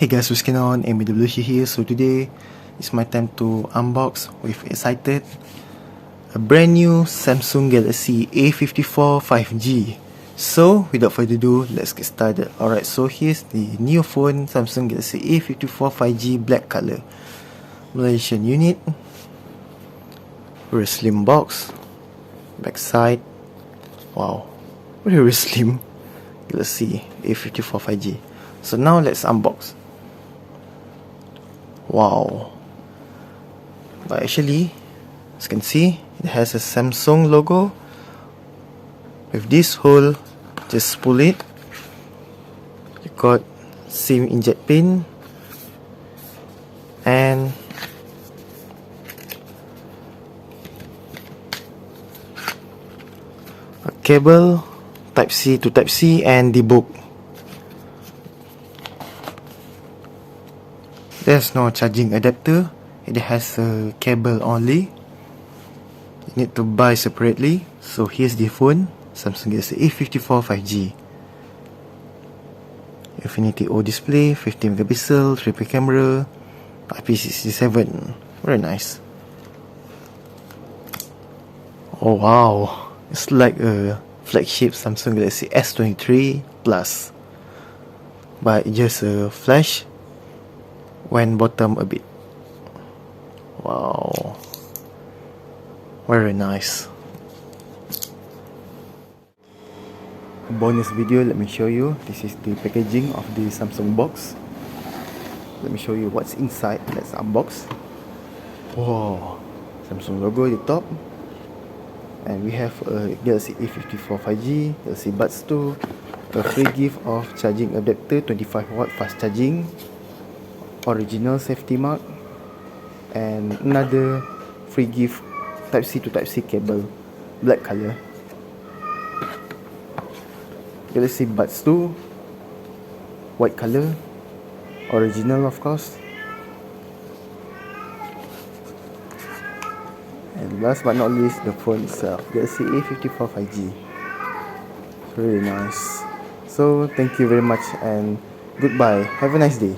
Hey guys, what's going on? AWC here. So today it's my time to unbox with excited a brand new Samsung Galaxy A54 5G. So without further ado, let's get started. Alright, so here's the new phone, Samsung Galaxy A54 5G black color. Malaysian unit. Very slim box. Backside. Wow, very slim. Galaxy A54 5G. So now let's unbox. Wow. But actually, as you can see, it has a Samsung logo. With this hole, just pull it. You got SIM inject pin and a cable Type C to Type C and the book. There's no charging adapter. It has a cable only. You need to buy separately. So here's the phone, Samsung Galaxy A54 5G. Infinity O display, 15 megapixel, triple camera, IP67. Very nice. Oh wow, it's like a flagship Samsung Galaxy S23 Plus, but just a flash when bottom a bit. Wow, very nice. Bonus video, let me show you. This is the packaging of the Samsung box. Let me show you what's inside. Let's unbox. Wow, Samsung logo at the top. And we have a Galaxy A54 5G, Galaxy Buds 2, a free gift of charging adapter, 25W fast charging, original safety mark, and another free gift Type C to Type C cable, black color. Galaxy Buds 2, white color, original of course. And last but not least, the phone itself, Galaxy A54 5G. Really nice. So thank you very much and goodbye. Have a nice day.